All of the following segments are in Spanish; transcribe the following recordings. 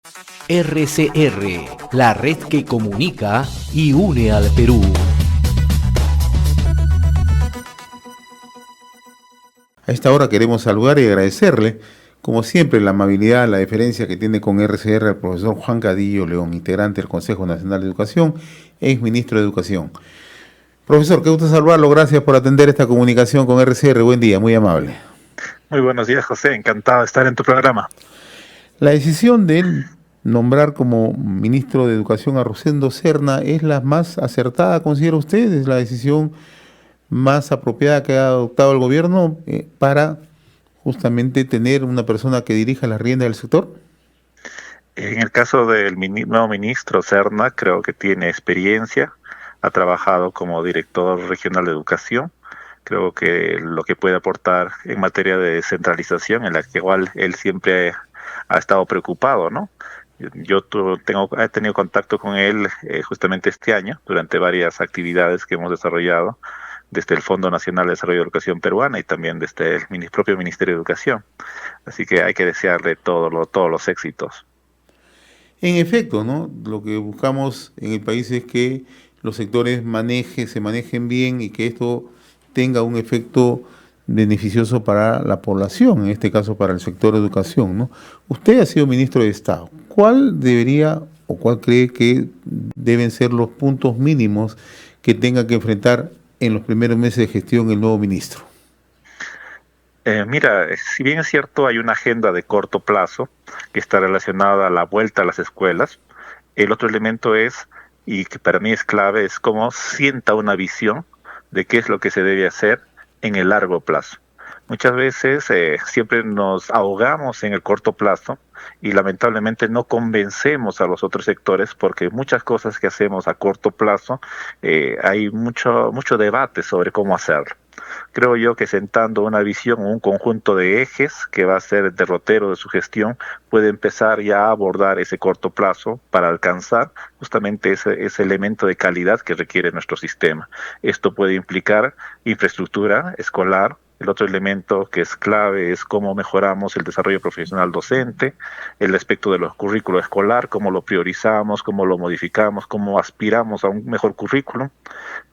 RCR, la red que comunica y une al Perú. A esta hora queremos saludar y agradecerle, como siempre, la amabilidad, la deferencia que tiene con RCR al profesor Juan Cadillo León, integrante del Consejo Nacional de Educación, ex ministro de Educación. Profesor, qué gusto saludarlo, gracias por atender esta comunicación con RCR, buen día, muy amable. Muy buenos días, José, encantado de estar en tu programa. La decisión de él nombrar como ministro de Educación a Rosendo Serna es la más acertada, considera usted, es la decisión más apropiada que ha adoptado el gobierno para justamente tener una persona que dirija las riendas del sector. En el caso del nuevo ministro Serna, creo que tiene experiencia, ha trabajado como director regional de educación. Creo que lo que puede aportar en materia de descentralización, en la que igual él siempre ha estado preocupado, ¿no? He tenido contacto con él justamente este año, durante varias actividades que hemos desarrollado, desde el Fondo Nacional de Desarrollo de Educación Peruana y también desde el propio Ministerio de Educación. Así que hay que desearle todos los éxitos. En efecto, ¿no? Lo que buscamos en el país es que los sectores se manejen bien y que esto tenga un efecto beneficioso para la población, en este caso para el sector de educación, ¿no? Usted ha sido ministro de Estado. ¿Cuál debería o cuál cree que deben ser los puntos mínimos que tenga que enfrentar en los primeros meses de gestión el nuevo ministro? Mira, si bien es cierto, hay una agenda de corto plazo que está relacionada a la vuelta a las escuelas, el otro elemento es, y que para mí es clave, es cómo sienta una visión de qué es lo que se debe hacer en el largo plazo. Muchas veces siempre nos ahogamos en el corto plazo y lamentablemente no convencemos a los otros sectores porque muchas cosas que hacemos a corto plazo hay mucho debate sobre cómo hacerlo. Creo yo que sentando una visión o un conjunto de ejes que va a ser el derrotero de su gestión, puede empezar ya a abordar ese corto plazo para alcanzar justamente ese elemento de calidad que requiere nuestro sistema. Esto puede implicar infraestructura escolar. El otro elemento que es clave es cómo mejoramos el desarrollo profesional docente, el aspecto de los currículos escolar, cómo lo priorizamos, cómo lo modificamos, cómo aspiramos a un mejor currículum.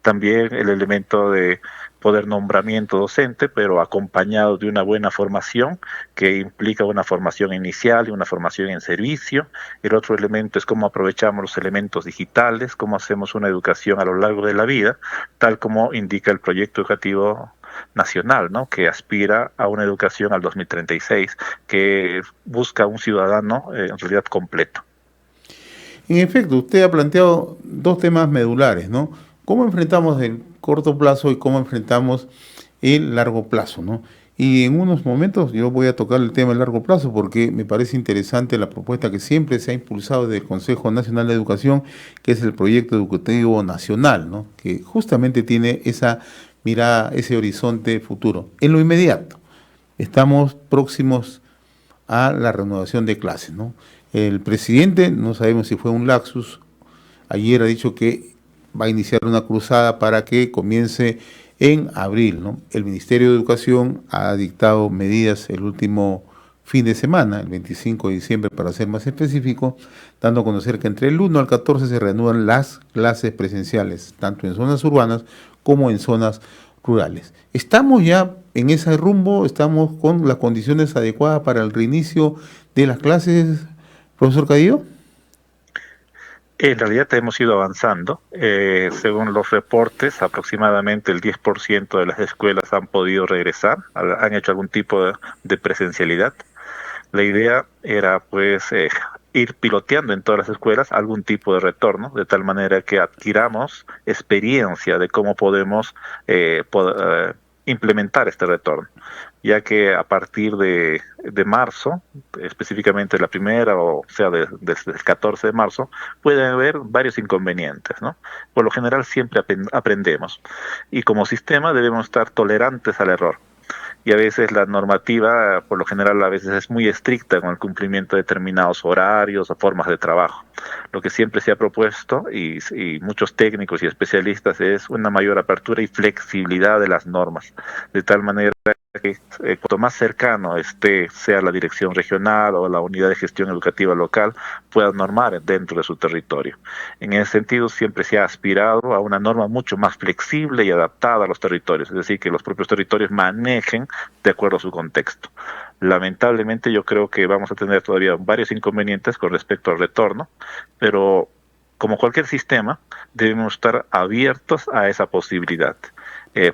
También el elemento de poder nombramiento docente, pero acompañado de una buena formación que implica una formación inicial y una formación en servicio. El otro elemento es cómo aprovechamos los elementos digitales, cómo hacemos una educación a lo largo de la vida, tal como indica el proyecto educativo nacional, ¿no? Que aspira a una educación al 2036, que busca un ciudadano en realidad completo. En efecto, usted ha planteado dos temas medulares, ¿no? ¿Cómo enfrentamos el corto plazo y cómo enfrentamos el largo plazo, ¿no? Y en unos momentos yo voy a tocar el tema del largo plazo porque me parece interesante la propuesta que siempre se ha impulsado desde el Consejo Nacional de Educación, que es el proyecto educativo nacional, ¿no? Que justamente tiene esa mirada, ese horizonte futuro. En lo inmediato, estamos próximos a la renovación de clases, ¿no? El presidente, no sabemos si fue un lapsus, ayer ha dicho que va a iniciar una cruzada para que comience en abril, ¿no? El Ministerio de Educación ha dictado medidas el último fin de semana, el 25 de diciembre para ser más específico, dando a conocer que entre el 1 al 14 se reanudan las clases presenciales, tanto en zonas urbanas como en zonas rurales. ¿Estamos ya en ese rumbo? ¿Estamos con las condiciones adecuadas para el reinicio de las clases, profesor Cadillo? En realidad hemos ido avanzando. Según los reportes, aproximadamente el 10% de las escuelas han podido regresar, han hecho algún tipo de presencialidad. La idea era pues ir piloteando en todas las escuelas algún tipo de retorno, de tal manera que adquiramos experiencia de cómo podemos implementar este retorno, ya que a partir de marzo, específicamente la primera, o sea, desde el 14 de marzo, pueden haber varios inconvenientes, ¿no? Por lo general siempre aprendemos, y como sistema debemos estar tolerantes al error. Y a veces la normativa, por lo general, a veces es muy estricta con el cumplimiento de determinados horarios o formas de trabajo. Lo que siempre se ha propuesto, y muchos técnicos y especialistas, es una mayor apertura y flexibilidad de las normas, de tal manera que cuanto más cercano sea la dirección regional o la unidad de gestión educativa local, pueda normar dentro de su territorio. En ese sentido, siempre se ha aspirado a una norma mucho más flexible y adaptada a los territorios, es decir, que los propios territorios manejen de acuerdo a su contexto. Lamentablemente, yo creo que vamos a tener todavía varios inconvenientes con respecto al retorno, pero como cualquier sistema, debemos estar abiertos a esa posibilidad.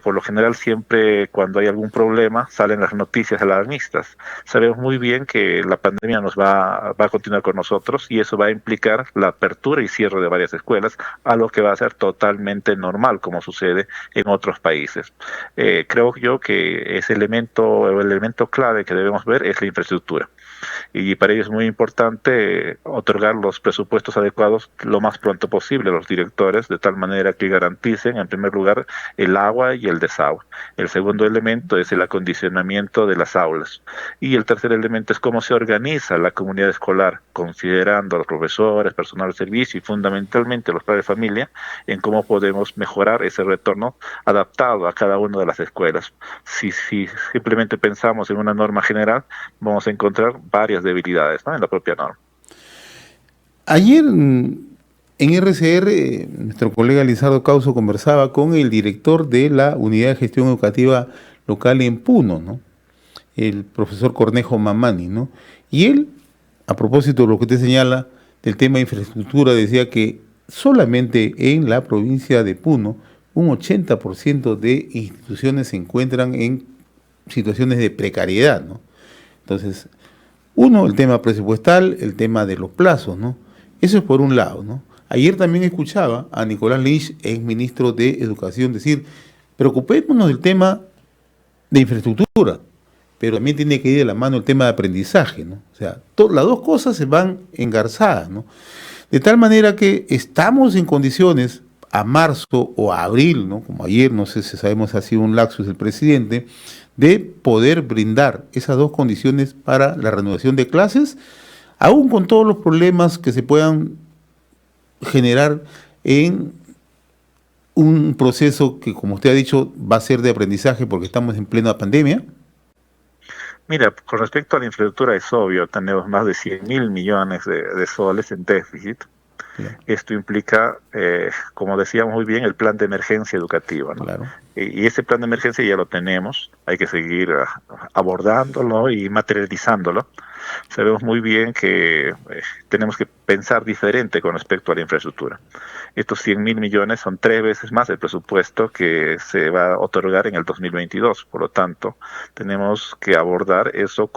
Por lo general, siempre cuando hay algún problema salen las noticias alarmistas. Sabemos muy bien que la pandemia va a continuar con nosotros y eso va a implicar la apertura y cierre de varias escuelas, algo que va a ser totalmente normal, como sucede en otros países. Creo yo que el elemento clave que debemos ver es la infraestructura. Y para ello es muy importante otorgar los presupuestos adecuados lo más pronto posible a los directores, de tal manera que garanticen, en primer lugar, el agua y el desagüe. El segundo elemento es el acondicionamiento de las aulas. Y el tercer elemento es cómo se organiza la comunidad escolar, considerando a los profesores, personal de servicio y fundamentalmente a los padres de familia, en cómo podemos mejorar ese retorno adaptado a cada una de las escuelas. Si simplemente pensamos en una norma general, vamos a encontrar varias debilidades, ¿no?, en la propia norma. Ayer en RCR, nuestro colega Lizardo Causo conversaba con el director de la Unidad de Gestión Educativa Local en Puno, ¿no?, el profesor Cornejo Mamani, ¿no? Y él, a propósito de lo que usted señala del tema de infraestructura, decía que solamente en la provincia de Puno un 80% de instituciones se encuentran en situaciones de precariedad, ¿no? Entonces, uno, el tema presupuestal, el tema de los plazos, ¿no? Eso es por un lado, ¿no? Ayer también escuchaba a Nicolás Lynch, ex ministro de Educación, decir, preocupémonos del tema de infraestructura, pero también tiene que ir de la mano el tema de aprendizaje, ¿no? O sea, las dos cosas se van engarzadas, ¿no? De tal manera que estamos en condiciones a marzo o a abril, ¿no?, como ayer, no sé si sabemos si ha sido un lapsus del presidente, de poder brindar esas dos condiciones para la reanudación de clases, aún con todos los problemas que se puedan generar en un proceso que, como usted ha dicho, va a ser de aprendizaje porque estamos en plena pandemia. Mira, con respecto a la infraestructura es obvio, tenemos más de 100.000 millones de soles en déficit. Claro. Esto implica, como decíamos muy bien, el plan de emergencia educativa, ¿no? Claro. Y ese plan de emergencia ya lo tenemos, hay que seguir abordándolo y materializándolo. Sabemos muy bien que tenemos que pensar diferente con respecto a la infraestructura. Estos 100.000 millones son 3 veces más el presupuesto que se va a otorgar en el 2022. Por lo tanto, tenemos que abordar eso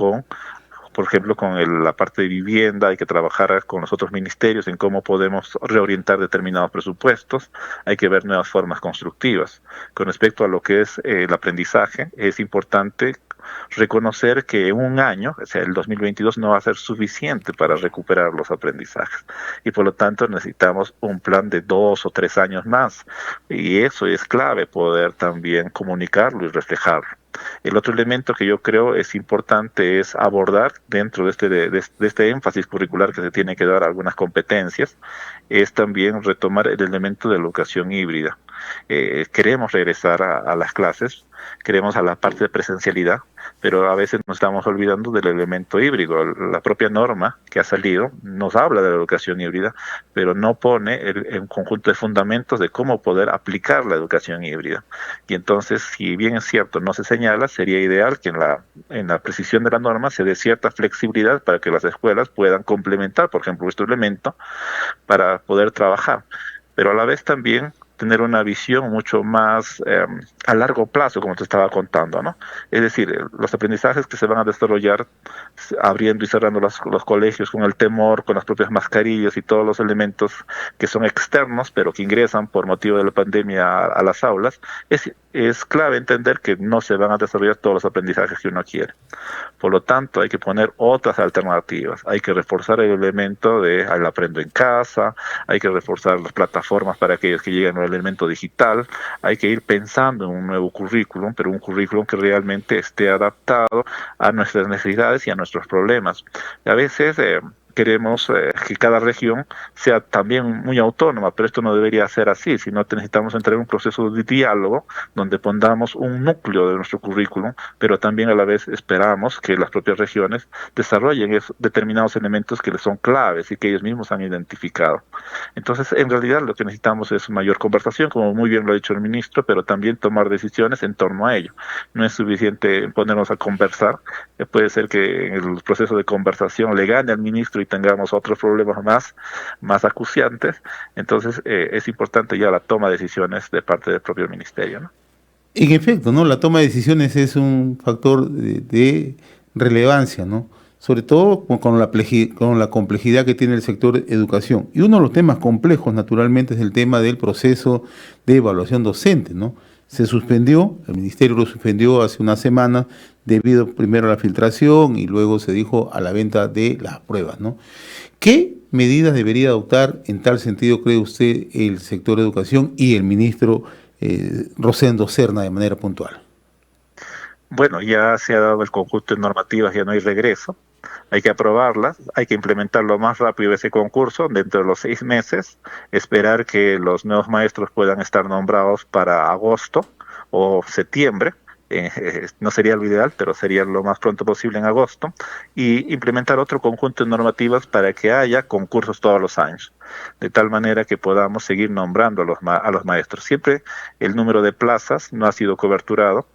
por ejemplo, con la parte de vivienda. Hay que trabajar con los otros ministerios en cómo podemos reorientar determinados presupuestos. Hay que ver nuevas formas constructivas. Con respecto a lo que es el aprendizaje, es importante reconocer que en un año, o sea, el 2022 no va a ser suficiente para recuperar los aprendizajes y por lo tanto necesitamos un plan de 2 o 3 años más, y eso es clave, poder también comunicarlo y reflejarlo. El otro elemento que yo creo es importante es abordar dentro de este énfasis curricular que se tiene que dar a algunas competencias, es también retomar el elemento de la educación híbrida. Queremos regresar a las clases, queremos a la parte de presencialidad, pero a veces nos estamos olvidando del elemento híbrido. La propia norma que ha salido nos habla de la educación híbrida, pero no pone un conjunto de fundamentos de cómo poder aplicar la educación híbrida. Y entonces, si bien es cierto, no se señala, sería ideal que en la precisión de la norma se dé cierta flexibilidad para que las escuelas puedan complementar, por ejemplo, este elemento para poder trabajar, pero a la vez también tener una visión mucho más a largo plazo, como te estaba contando, ¿no? Es decir, los aprendizajes que se van a desarrollar abriendo y cerrando los colegios con el temor, con las propias mascarillas y todos los elementos que son externos, pero que ingresan por motivo de la pandemia a las aulas, es clave entender que no se van a desarrollar todos los aprendizajes que uno quiere. Por lo tanto, hay que poner otras alternativas. Hay que reforzar el elemento de el aprendo en casa, hay que reforzar las plataformas para aquellos que llegan al elemento digital, hay que ir pensando en un nuevo currículum, pero un currículum que realmente esté adaptado a nuestras necesidades y a nuestros problemas. A veces queremos que cada región sea también muy autónoma, pero esto no debería ser así, sino que necesitamos entrar en un proceso de diálogo donde pongamos un núcleo de nuestro currículum, pero también a la vez esperamos que las propias regiones desarrollen determinados elementos que les son claves y que ellos mismos han identificado. Entonces, en realidad lo que necesitamos es mayor conversación, como muy bien lo ha dicho el ministro, pero también tomar decisiones en torno a ello. No es suficiente ponernos a conversar, puede ser que en el proceso de conversación le gane al ministro y tengamos otros problemas más acuciantes. Entonces, es importante ya la toma de decisiones de parte del propio ministerio, ¿no? En efecto, ¿no? La toma de decisiones es un factor de relevancia, ¿no? Sobre todo con la complejidad que tiene el sector educación. Y uno de los temas complejos, naturalmente, es el tema del proceso de evaluación docente, ¿no? Se suspendió, el ministerio lo suspendió hace una semana debido primero a la filtración y luego se dijo a la venta de las pruebas, ¿no? ¿Qué medidas debería adoptar en tal sentido, cree usted, el sector de educación y el ministro Rosendo Serna de manera puntual? Bueno, ya se ha dado el conjunto de normativas, ya no hay regreso. Hay que aprobarlas, hay que implementarlo más rápido ese concurso, dentro de los 6 meses, esperar que los nuevos maestros puedan estar nombrados para agosto o septiembre. No sería lo ideal, pero sería lo más pronto posible en agosto, y implementar otro conjunto de normativas para que haya concursos todos los años, de tal manera que podamos seguir nombrando a los maestros. Siempre el número de plazas no ha sido coberturado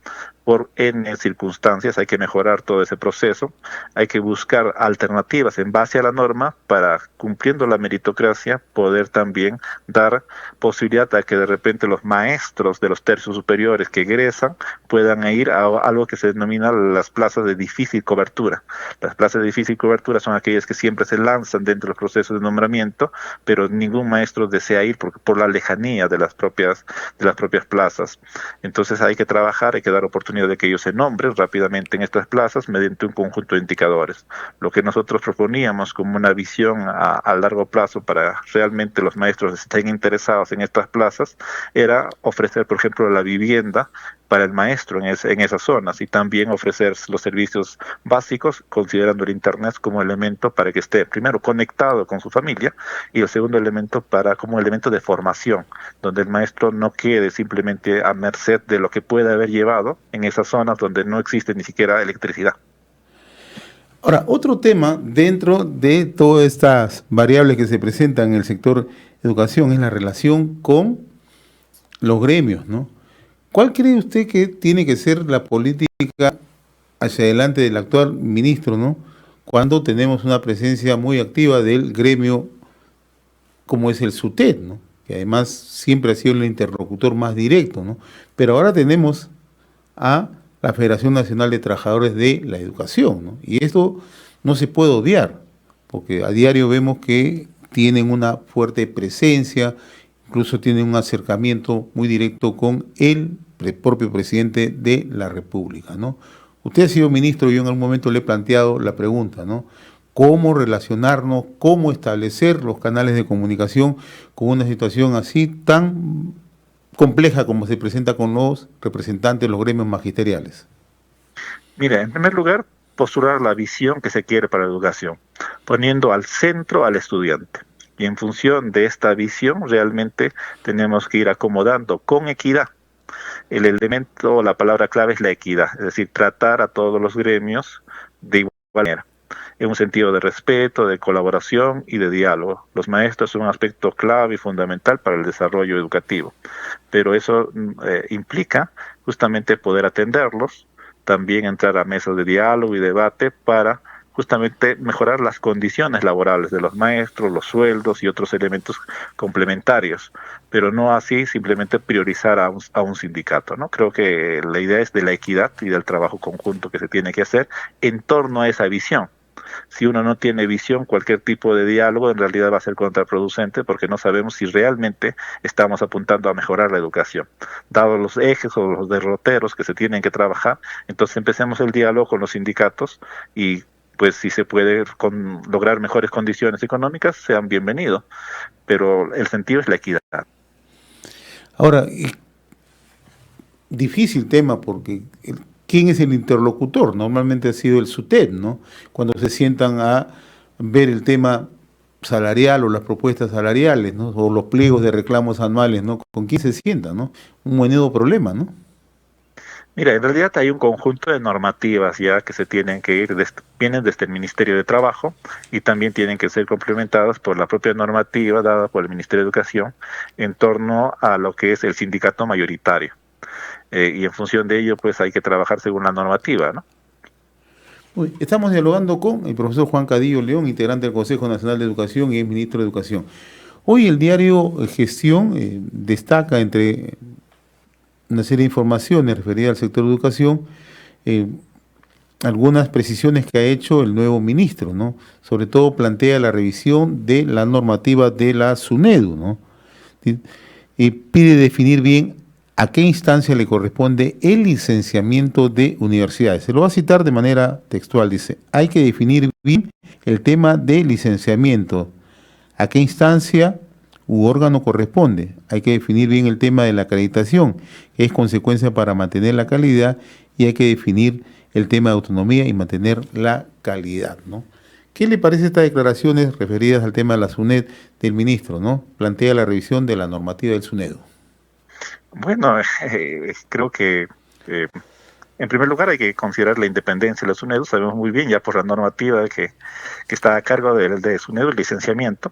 por N circunstancias, hay que mejorar todo ese proceso, hay que buscar alternativas en base a la norma para, cumpliendo la meritocracia, poder también dar posibilidad a que de repente los maestros de los tercios superiores que egresan puedan ir a algo que se denomina las plazas de difícil cobertura. Las plazas de difícil cobertura son aquellas que siempre se lanzan dentro del proceso de nombramiento, pero ningún maestro desea ir por la lejanía de las propias plazas. Entonces hay que trabajar, hay que dar oportunidad de que ellos se nombren rápidamente en estas plazas mediante un conjunto de indicadores. Lo que nosotros proponíamos como una visión a largo plazo para realmente los maestros estén interesados en estas plazas era ofrecer, por ejemplo, la vivienda para el maestro en esas zonas y también ofrecer los servicios básicos, considerando el Internet como elemento para que esté primero conectado con su familia y el segundo elemento como elemento de formación, donde el maestro no quede simplemente a merced de lo que puede haber llevado en esas zonas donde no existe ni siquiera electricidad. Ahora, otro tema dentro de todas estas variables que se presentan en el sector educación es la relación con los gremios, ¿no? ¿Cuál cree usted que tiene que ser la política hacia adelante del actual ministro, ¿no? Cuando tenemos una presencia muy activa del gremio como es el SUTEP, ¿no? Que además siempre ha sido el interlocutor más directo, ¿no? Pero ahora tenemos a la Federación Nacional de Trabajadores de la Educación, ¿no? Y esto no se puede obviar, porque a diario vemos que tienen una fuerte presencia, incluso tienen un acercamiento muy directo con el propio presidente de la República, ¿no? Usted ha sido ministro y yo en algún momento le he planteado la pregunta, ¿no? ¿Cómo relacionarnos, cómo establecer los canales de comunicación con una situación así tan compleja como se presenta con los representantes de los gremios magisteriales? Mira, en primer lugar, postular la visión que se quiere para la educación, poniendo al centro al estudiante. Y en función de esta visión, realmente tenemos que ir acomodando con equidad. El elemento, la palabra clave es la equidad, es decir, tratar a todos los gremios de igual manera, en un sentido de respeto, de colaboración y de diálogo. Los maestros son un aspecto clave y fundamental para el desarrollo educativo, pero eso implica justamente poder atenderlos, también entrar a mesas de diálogo y debate para justamente mejorar las condiciones laborales de los maestros, los sueldos y otros elementos complementarios, pero no así simplemente priorizar a un sindicato, ¿no? Creo que la idea es de la equidad y del trabajo conjunto que se tiene que hacer en torno a esa visión. Si uno no tiene visión, cualquier tipo de diálogo en realidad va a ser contraproducente porque no sabemos si realmente estamos apuntando a mejorar la educación. Dados los ejes o los derroteros que se tienen que trabajar, entonces empecemos el diálogo con los sindicatos y pues si se puede lograr mejores condiciones económicas, sean bienvenidos, pero el sentido es la equidad. Ahora, difícil tema porque ¿quién es el interlocutor? Normalmente ha sido el SUTEP, ¿no? Cuando se sientan a ver el tema salarial o las propuestas salariales, ¿no? O los pliegos de reclamos anuales, ¿no? ¿Con quién se sienta, no? Un menudo problema, ¿no? Mira, en realidad hay un conjunto de normativas ya que se tienen que ir, vienen desde el Ministerio de Trabajo y también tienen que ser complementadas por la propia normativa dada por el Ministerio de Educación en torno a lo que es el sindicato mayoritario. Y en función de ello, pues hay que trabajar según la normativa, ¿no? Estamos dialogando con el profesor Juan Cadillo León, integrante del Consejo Nacional de Educación y es ministro de Educación. Hoy el diario Gestión destaca entre una serie de informaciones referidas al sector de educación, algunas precisiones que ha hecho el nuevo ministro, ¿no? Sobre todo plantea la revisión de la normativa de la SUNEDU, ¿no? Y pide definir bien a qué instancia le corresponde el licenciamiento de universidades. Se lo va a citar de manera textual, dice, hay que definir bien el tema de licenciamiento, a qué instancia u órgano corresponde. Hay que definir bien el tema de la acreditación, que es consecuencia para mantener la calidad, y hay que definir el tema de autonomía y mantener la calidad, ¿no? ¿Qué le parece estas declaraciones referidas al tema de la SUNED del ministro, ¿no? Plantea la revisión de la normativa del SUNEDU. Bueno, creo que en primer lugar hay que considerar la independencia de la SUNEDU. Sabemos muy bien ya por la normativa que está a cargo de SUNEDU el licenciamiento.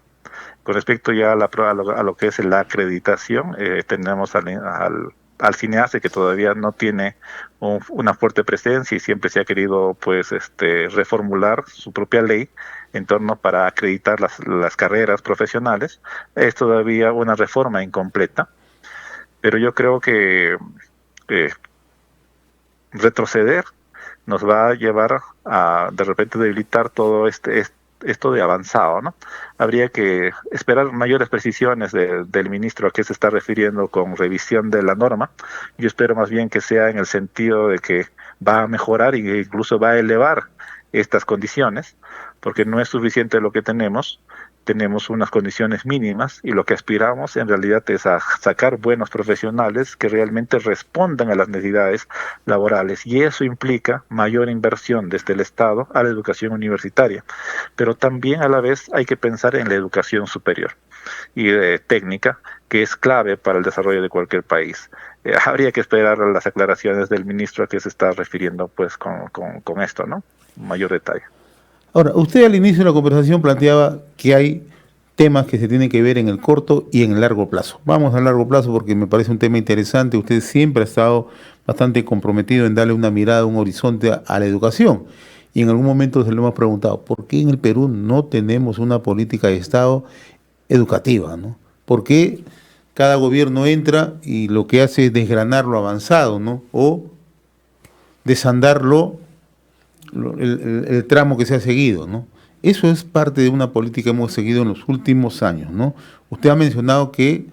Con respecto ya a lo que es la acreditación, tenemos al cineasta que todavía no tiene una fuerte presencia y siempre se ha querido pues reformular su propia ley en torno para acreditar las carreras profesionales. Es todavía una reforma incompleta, pero yo creo que retroceder nos va a llevar a de repente debilitar todo esto de avanzado, ¿no? Habría que esperar mayores precisiones del ministro a qué se está refiriendo con revisión de la norma. Yo espero más bien que sea en el sentido de que va a mejorar e incluso va a elevar estas condiciones, porque no es suficiente lo que tenemos unas condiciones mínimas y lo que aspiramos en realidad es a sacar buenos profesionales que realmente respondan a las necesidades laborales, y eso implica mayor inversión desde el Estado a la educación universitaria, pero también a la vez hay que pensar en la educación superior y técnica, que es clave para el desarrollo de cualquier país. Habría que esperar las aclaraciones del ministro a que se está refiriendo pues con esto, ¿no? Mayor detalle. Ahora, usted al inicio de la conversación planteaba que hay temas que se tienen que ver en el corto y en el largo plazo. Vamos al largo plazo porque me parece un tema interesante. Usted siempre ha estado bastante comprometido en darle una mirada, un horizonte a la educación. Y en algún momento se lo hemos preguntado, ¿por qué en el Perú no tenemos una política de Estado educativa, ¿no? ¿Por qué cada gobierno entra y lo que hace es desgranar lo avanzado, ¿no? O desandarlo el tramo que se ha seguido, ¿no? Eso es parte de una política que hemos seguido en los últimos años, ¿no? Usted ha mencionado que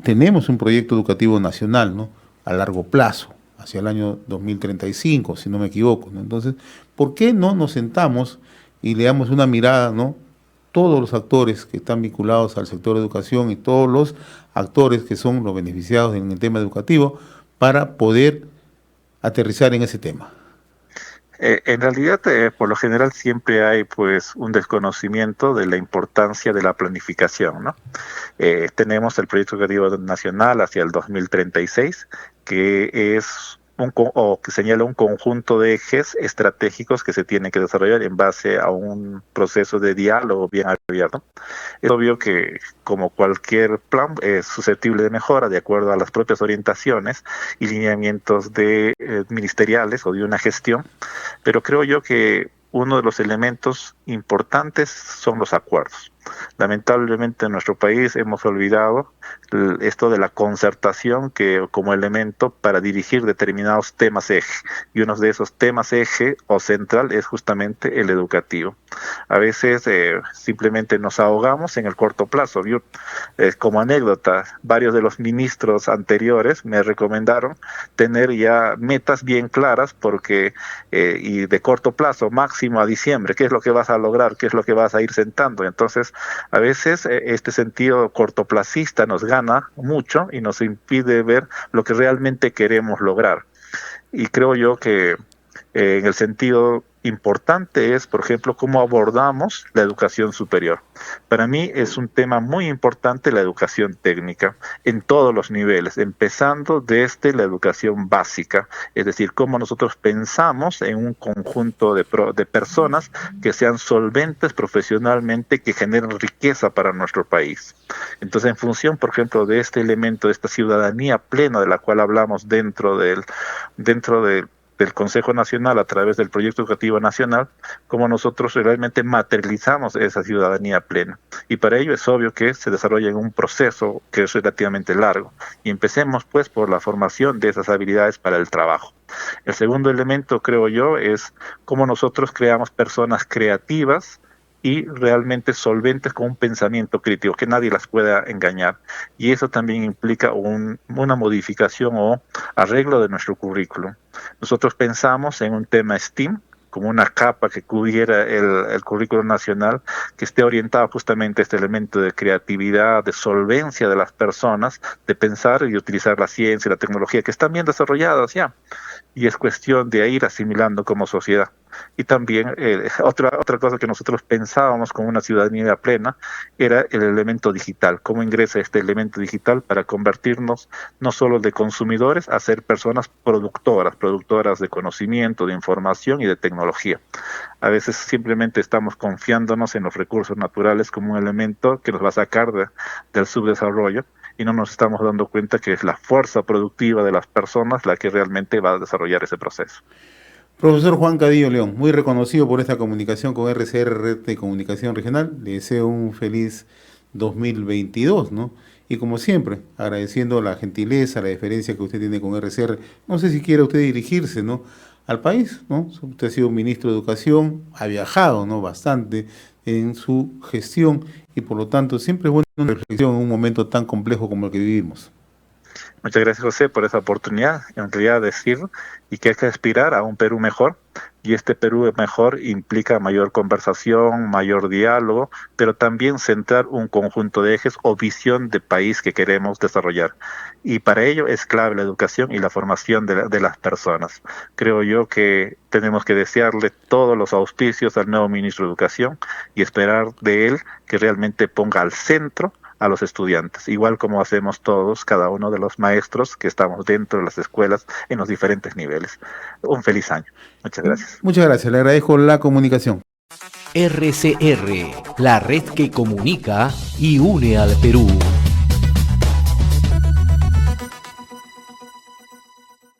tenemos un proyecto educativo nacional, ¿no? A largo plazo, hacia el año 2035, si no me equivoco, ¿no? Entonces, ¿por qué no nos sentamos y le damos una mirada, ¿no? Todos los actores que están vinculados al sector de educación y todos los actores que son los beneficiados en el tema educativo para poder aterrizar en ese tema? En realidad, por lo general, siempre hay pues un desconocimiento de la importancia de la planificación, ¿no? Tenemos el Proyecto Educativo Nacional hacia el 2036, que es que señala un conjunto de ejes estratégicos que se tienen que desarrollar en base a un proceso de diálogo bien abierto. Es obvio que, como cualquier plan, es susceptible de mejora de acuerdo a las propias orientaciones y lineamientos ministeriales o de una gestión, pero creo yo que uno de los elementos importantes son los acuerdos. Lamentablemente en nuestro país hemos olvidado esto de la concertación como elemento para dirigir determinados temas eje, y uno de esos temas eje o central es justamente el educativo. A veces simplemente nos ahogamos en el corto plazo. Como anécdota, varios de los ministros anteriores me recomendaron tener ya metas bien claras y de corto plazo, máximo a diciembre, qué es lo que vas a lograr, qué es lo que vas a ir sentando. Entonces, a veces este sentido cortoplacista nos gana mucho y nos impide ver lo que realmente queremos lograr. Y creo yo que en el sentido importante es, por ejemplo, cómo abordamos la educación superior. Para mí es un tema muy importante la educación técnica en todos los niveles, empezando desde la educación básica, es decir, cómo nosotros pensamos en un conjunto de personas que sean solventes profesionalmente, que generen riqueza para nuestro país. Entonces, en función, por ejemplo, de este elemento, de esta ciudadanía plena de la cual hablamos dentro del Consejo Nacional a través del Proyecto Educativo Nacional, cómo nosotros realmente materializamos esa ciudadanía plena. Y para ello es obvio que se desarrolla en un proceso que es relativamente largo. Y empecemos pues por la formación de esas habilidades para el trabajo. El segundo elemento, creo yo, es cómo nosotros creamos personas creativas y realmente solventes con un pensamiento crítico, que nadie las pueda engañar. Y eso también implica una modificación o arreglo de nuestro currículum. Nosotros pensamos en un tema STEAM, como una capa que cubriera el currículo nacional, que esté orientado justamente a este elemento de creatividad, de solvencia de las personas, de pensar y utilizar la ciencia y la tecnología, que están bien desarrolladas ya. Y es cuestión de ir asimilando como sociedad. Y también otra cosa que nosotros pensábamos como una ciudadanía plena era el elemento digital, cómo ingresa este elemento digital para convertirnos no solo de consumidores a ser personas productoras de conocimiento, de información y de tecnología. A veces simplemente estamos confiándonos en los recursos naturales como un elemento que nos va a sacar del subdesarrollo, y no nos estamos dando cuenta que es la fuerza productiva de las personas la que realmente va a desarrollar ese proceso. Profesor Juan Cadillo León, muy reconocido por esta comunicación con RCR, Red de Comunicación Regional. Le deseo un feliz 2022, ¿no? Y como siempre, agradeciendo la gentileza, la deferencia que usted tiene con RCR. No sé si quiere usted dirigirse, ¿no?, al país, ¿no? Usted ha sido ministro de Educación, ha viajado, ¿no?, bastante en su gestión y por lo tanto siempre es bueno una reflexión en un momento tan complejo como el que vivimos. Muchas gracias, José, por esa oportunidad. En realidad decir y que hay que aspirar a un Perú mejor, y este Perú mejor implica mayor conversación, mayor diálogo, pero también centrar un conjunto de ejes o visión de país que queremos desarrollar. Y para ello es clave la educación y la formación de las personas. Creo yo que tenemos que desearle todos los auspicios al nuevo ministro de Educación y esperar de él que realmente ponga al centro a los estudiantes, igual como hacemos todos, cada uno de los maestros que estamos dentro de las escuelas en los diferentes niveles. Un feliz año. Muchas gracias. Muchas gracias, le agradezco la comunicación. RCR, la red que comunica y une al Perú.